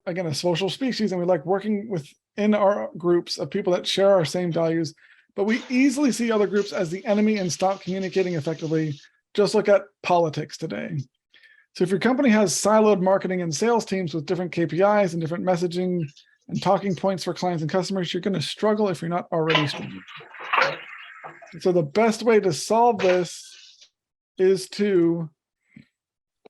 again, a social species, and we like working within our groups of people that share our same values, but we easily see other groups as the enemy and stop communicating effectively. Just look at politics today. So if your company has siloed marketing and sales teams with different KPIs and different messaging and talking points for clients and customers, you're going to struggle if you're not already struggling. So the best way to solve this is to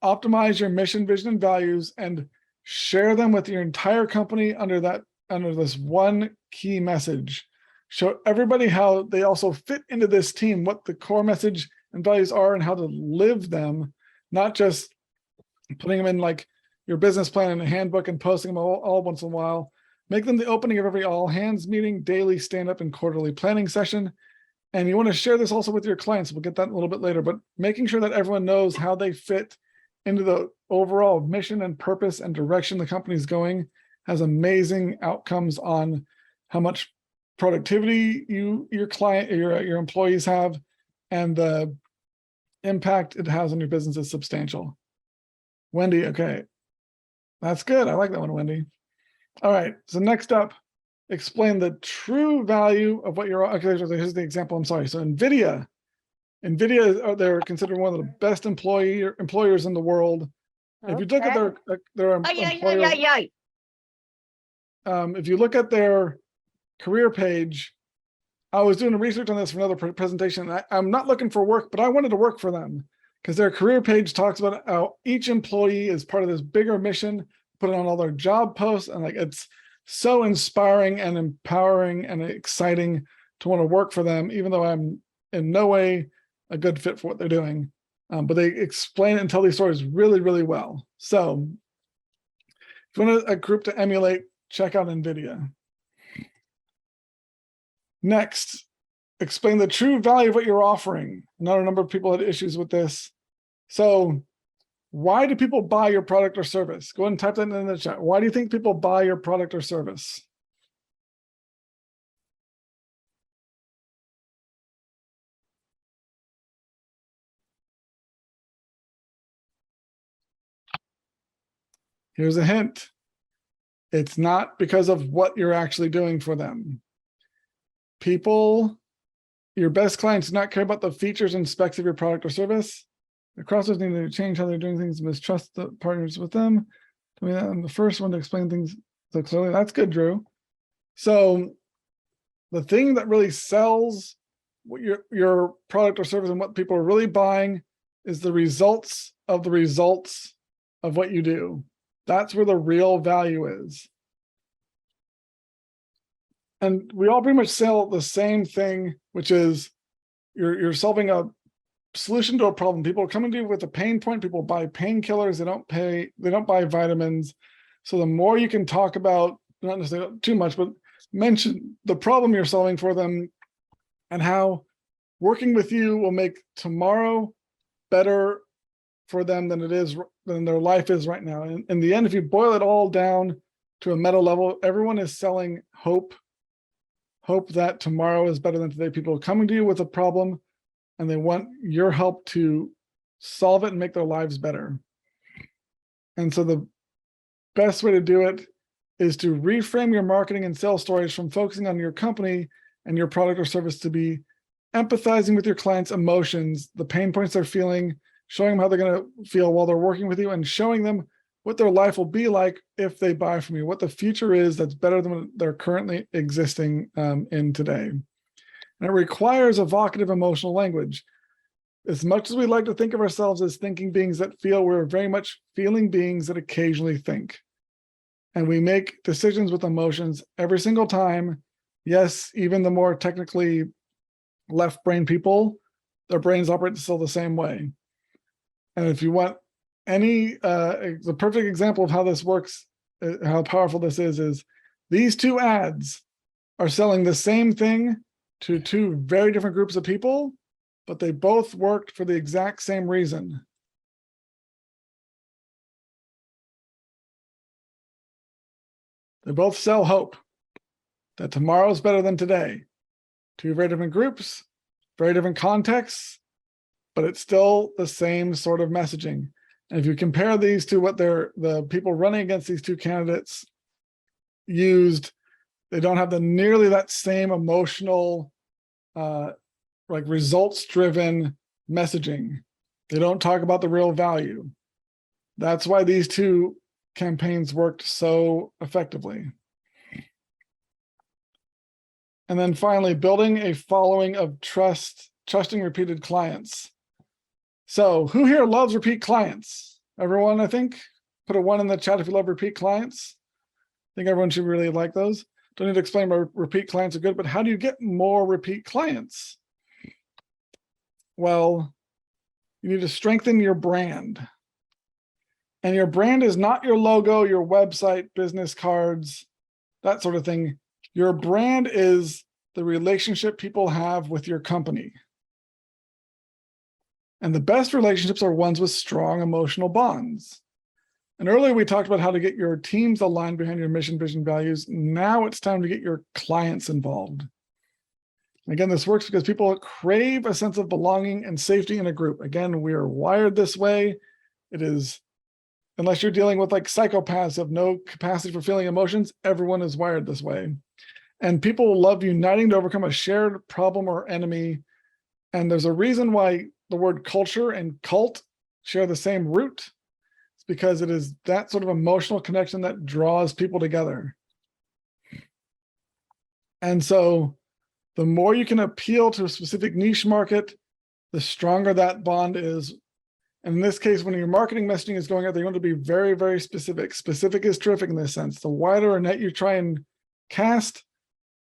optimize your mission, vision, and values and share them with your entire company under this one key message. Show everybody how they also fit into this team, what the core message and values are and how to live them, not just putting them in like your business plan and a handbook and posting them all once in a while. Make them the opening of every all hands meeting, daily stand-up and quarterly planning session. And you want to share this also with your clients. We'll get that in a little bit later, but making sure that everyone knows how they fit into the overall mission and purpose and direction the company's going has amazing outcomes on how much productivity your client, your employees have, and the impact it has on your business is substantial. Wendy, okay. That's good. I like that one, Wendy. All right, so next up, explain the true value of what you're, okay, here's the example, I'm sorry. So NVIDIA, they're considered one of the best employers in the world. Okay. If you look at their employer, if you look at their career page, I was doing research on this for another presentation. I'm not looking for work, but I wanted to work for them because their career page talks about how each employee is part of this bigger mission, put it on all their job posts, and like it's so inspiring and empowering and exciting to want to work for them, even though I'm in no way a good fit for what they're doing. But they explain and tell these stories really, really well. So if you want a group to emulate, check out NVIDIA. Next, explain the true value of what you're offering. Another number of people had issues with this. So why do people buy your product or service? Go ahead and type that in the chat. Why do you think people buy your product or service? Here's a hint. It's not because of what you're actually doing for them. People, your best clients do not care about the features and specs of your product or service. The crossers need to change how they're doing things, mistrust the partners with them. I mean, I'm the first one to explain things so clearly. That's good, Drew. So the thing that really sells what your product or service and what people are really buying is the results of what you do. That's where the real value is. And we all pretty much sell the same thing, which is you're solving a solution to a problem. People are coming to you with a pain point. People buy painkillers. They don't buy vitamins. So the more you can talk about, not necessarily too much, but mention the problem you're solving for them and how working with you will make tomorrow better for them than their life is right now. And in the end, if you boil it all down to a meta level, everyone is selling hope that tomorrow is better than today. People are coming to you with a problem and they want your help to solve it and make their lives better. And so the best way to do it is to reframe your marketing and sales stories from focusing on your company and your product or service to be empathizing with your clients' emotions, the pain points they're feeling, showing them how they're going to feel while they're working with you, and showing them what their life will be like if they buy from you, what the future is that's better than what they're currently existing in today. And it requires evocative emotional language. As much as we like to think of ourselves as thinking beings that feel, we're very much feeling beings that occasionally think. And we make decisions with emotions every single time. Yes, even the more technically left brain people, their brains operate still the same way. And if you want the perfect example of how this works, how powerful this is these two ads are selling the same thing to two very different groups of people, but they both worked for the exact same reason. They both sell hope that tomorrow is better than today. Two very different groups, very different contexts, but it's still the same sort of messaging. And if you compare these to what the people running against these two candidates used, they don't have nearly that same emotional, like results-driven messaging. They don't talk about the real value. That's why these two campaigns worked so effectively. And then finally, building a following of trusting repeated clients. So who here loves repeat clients? Everyone, I think? Put a 1 in the chat if you love repeat clients. I think everyone should really like those. Don't need to explain why repeat clients are good, but how do you get more repeat clients? Well, you need to strengthen your brand. And your brand is not your logo, your website, business cards, that sort of thing. Your brand is the relationship people have with your company. And the best relationships are ones with strong emotional bonds. And earlier we talked about how to get your teams aligned behind your mission, vision, values. Now it's time to get your clients involved. And again, this works because people crave a sense of belonging and safety in a group. Again, we are wired this way. It is, unless you're dealing with like psychopaths who have no capacity for feeling emotions, everyone is wired this way. And people love uniting to overcome a shared problem or enemy. And there's a reason why the word culture and cult share the same root. It's because it is that sort of emotional connection that draws people together. And so the more you can appeal to a specific niche market, the stronger that bond is. And in this case, when your marketing messaging is going out, they want to be very, very specific. Specific is terrific in this sense. The wider a net you try and cast,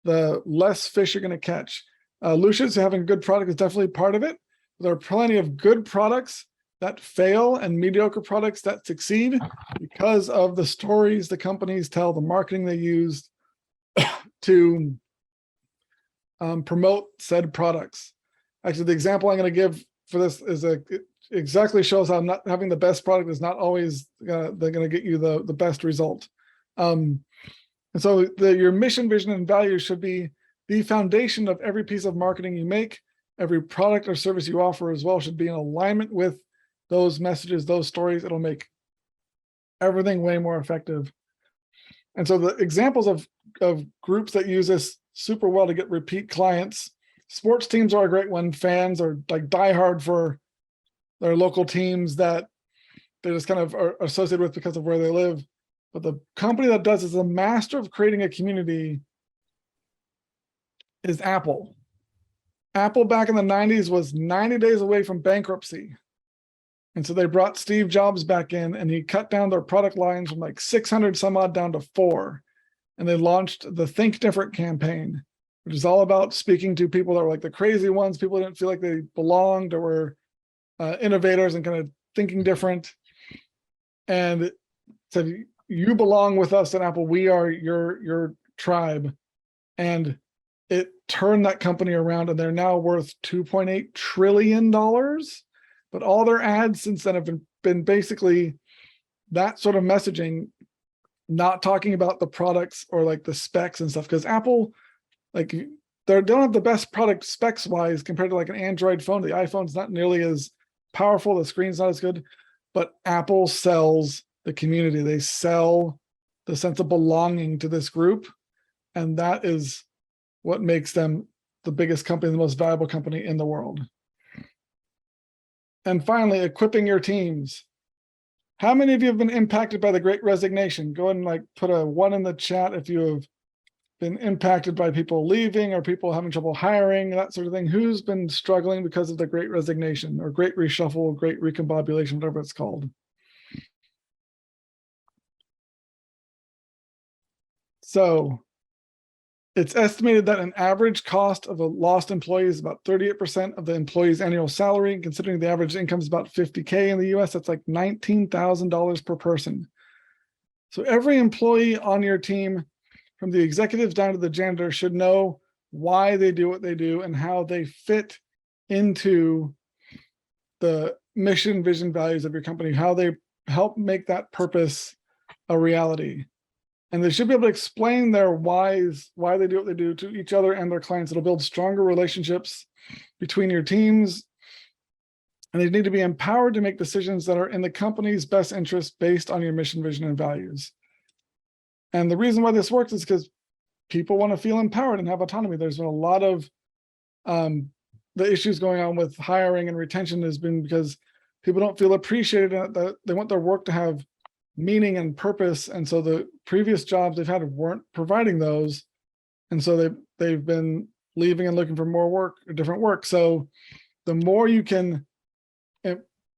the less fish you're going to catch. Lucius, having a good product is definitely part of it. There are plenty of good products that fail and mediocre products that succeed because of the stories the companies tell, the marketing they use to promote said products. Actually, the example I'm going to give for this is it exactly shows how not having the best product is not always they're going to get you the best result. And so your mission, vision, and values should be the foundation of every piece of marketing you make. Every product or service you offer as well should be in alignment with those messages, those stories. It'll make everything way more effective. And so the examples of groups that use this super well to get repeat clients, sports teams are a great one. Fans are like diehard for their local teams that they just kind of are associated with because of where they live. But the company that does is a master of creating a community is Apple. Apple back in the 90s was 90 days away from bankruptcy. And so they brought Steve Jobs back in and he cut down their product lines from like 600 some odd down to 4. And they launched the Think Different campaign, which is all about speaking to people that were like the crazy ones, people who didn't feel like they belonged or were innovators and kind of thinking different. And said, you belong with us at Apple. We are your tribe. And it turned that company around and they're now worth $2.8 trillion. But all their ads since then have been basically that sort of messaging, not talking about the products or like the specs and stuff. Because Apple, like they don't have the best product specs wise compared to like an Android phone. The iPhone's not nearly as powerful. The screen's not as good, but Apple sells the community. They sell the sense of belonging to this group. And that is what makes them the biggest company, the most valuable company in the world. And finally, equipping your teams. How many of you have been impacted by the Great Resignation? Go ahead and like put a 1 in the chat if you have been impacted by people leaving or people having trouble hiring, that sort of thing. Who's been struggling because of the Great Resignation or Great Reshuffle, Great Recombobulation, whatever it's called? So it's estimated that an average cost of a lost employee is about 38% of the employee's annual salary. Considering the average income is about $50K in the US, that's like $19,000 per person. So every employee on your team, from the executives down to the janitor, should know why they do what they do and how they fit into the mission, vision, values of your company, how they help make that purpose a reality. And they should be able to explain their whys, why they do what they do to each other and their clients. It'll build stronger relationships between your teams. And they need to be empowered to make decisions that are in the company's best interest based on your mission, vision, and values. And the reason why this works is because people want to feel empowered and have autonomy. There's been a lot of the issues going on with hiring and retention has been because people don't feel appreciated. They want their work to have meaning and purpose. And so the previous jobs they've had weren't providing those. And so they've been leaving and looking for more work or different work. So the more you can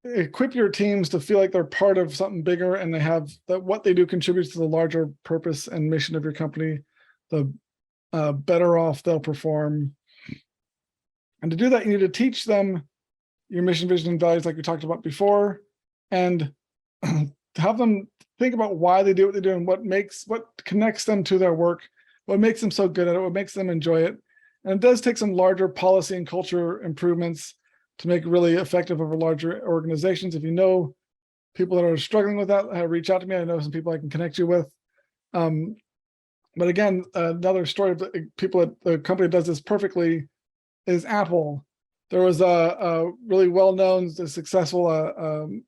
equip your teams to feel like they're part of something bigger and they have that what they do contributes to the larger purpose and mission of your company, the better off they'll perform. And to do that, you need to teach them your mission, vision, and values like we talked about before, and have them think about why they do what they do and what connects them to their work, what makes them so good at it, what makes them enjoy it. And it does take some larger policy and culture improvements to make it really effective over larger organizations. If you know people that are struggling with that, reach out to me. I know some people I can connect you with. But again, another story of people at the company that does this perfectly is Apple. There was a really well-known, successful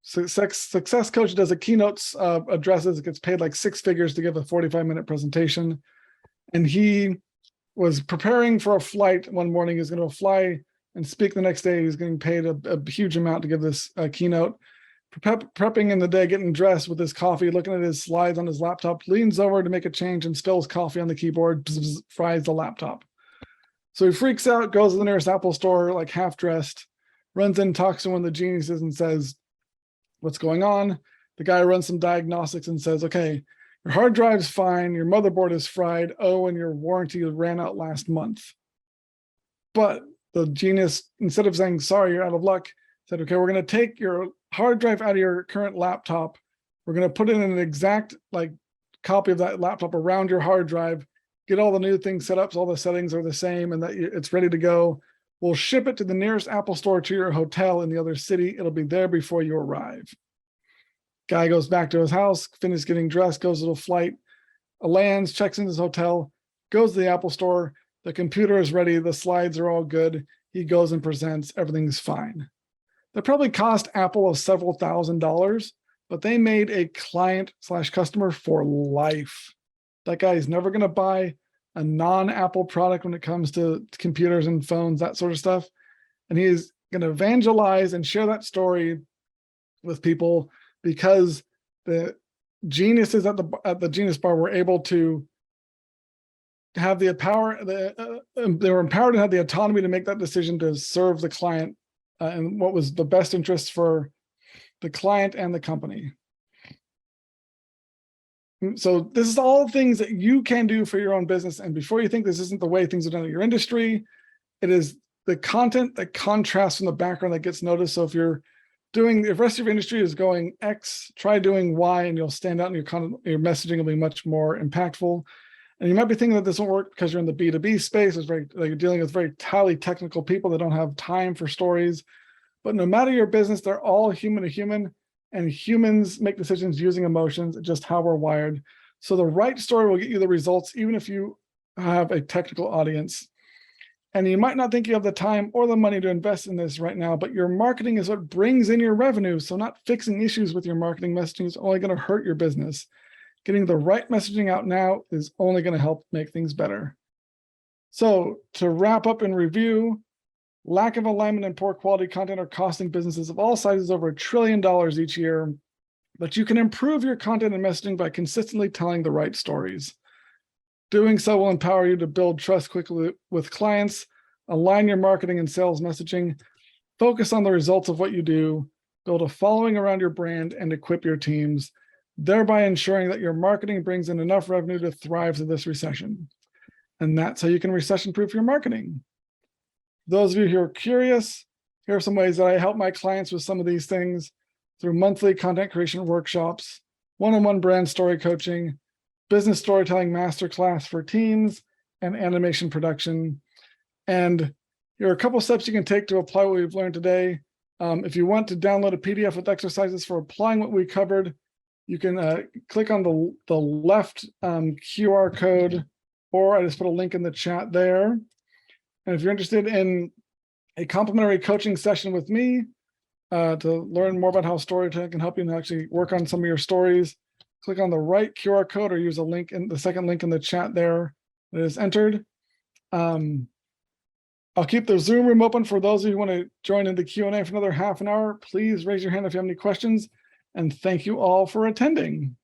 success coach who does a keynotes addresses. It gets paid like six figures to give a 45-minute presentation. And he was preparing for a flight one morning. He's going to fly and speak the next day. He's getting paid a huge amount to give this keynote. Prepping in the day, getting dressed with his coffee, looking at his slides on his laptop, leans over to make a change and spills coffee on the keyboard, fries the laptop. So he freaks out, goes to the nearest Apple store, like half dressed, runs in, talks to one of the geniuses and says, "What's going on?" The guy runs some diagnostics and says, "Okay, your hard drive's fine, your motherboard is fried, and your warranty ran out last month." But the genius, instead of saying, "Sorry, you're out of luck," said, "Okay, we're going to take your hard drive out of your current laptop. We're going to put in an exact copy of that laptop around your hard drive, get all the new things set up so all the settings are the same and that it's ready to go. We'll ship it to the nearest Apple store to your hotel in the other city. It'll be there before you arrive." Guy goes back to his house, finishes getting dressed, goes to the flight, lands, checks in his hotel, goes to the Apple store. The computer is ready. The slides are all good. He goes and presents. Everything's fine. That probably cost Apple several $1,000s, but they made a client/customer for life. That guy is never going to buy a non-Apple product when it comes to computers and phones, that sort of stuff. And he's going to evangelize and share that story with people because the geniuses at the Genius Bar were able to have the power, they were empowered to have the autonomy to make that decision to serve the client and what was the best interest for the client and the company. So this is all things that you can do for your own business. And before you think this isn't the way things are done in your industry, it is the content that contrasts from the background that gets noticed. So if the rest of your industry is going X, try doing Y, and you'll stand out and your messaging will be much more impactful. And you might be thinking that this won't work because you're in the B2B space. You're dealing with very highly technical people that don't have time for stories. But no matter your business, they're all human to human, and humans make decisions using emotions, just how we're wired. So the right story will get you the results, even if you have a technical audience. And you might not think you have the time or the money to invest in this right now, but your marketing is what brings in your revenue. So not fixing issues with your marketing messaging is only going to hurt your business. Getting the right messaging out now is only going to help make things better. So to wrap up and review, lack of alignment and poor quality content are costing businesses of all sizes over $1 trillion each year, but you can improve your content and messaging by consistently telling the right stories. Doing so will empower you to build trust quickly with clients, align your marketing and sales messaging, focus on the results of what you do, build a following around your brand, and equip your teams, thereby ensuring that your marketing brings in enough revenue to thrive through this recession. And that's how you can recession-proof your marketing. Those of you who are curious, here are some ways that I help my clients with some of these things through monthly content creation workshops, one-on-one brand story coaching, business storytelling masterclass for teams, and animation production. And here are a couple steps you can take to apply what we've learned today. If you want to download a PDF with exercises for applying what we covered, you can click on the left QR code, or I just put a link in the chat there. And if you're interested in a complimentary coaching session with me to learn more about how storytelling can help you and actually work on some of your stories. Click on the right QR code or use a link in the second link in the chat there that is entered. I'll keep the Zoom room open for those of you who want to join in the Q&A for another half an hour. Please raise your hand if you have any questions, and thank you all for attending.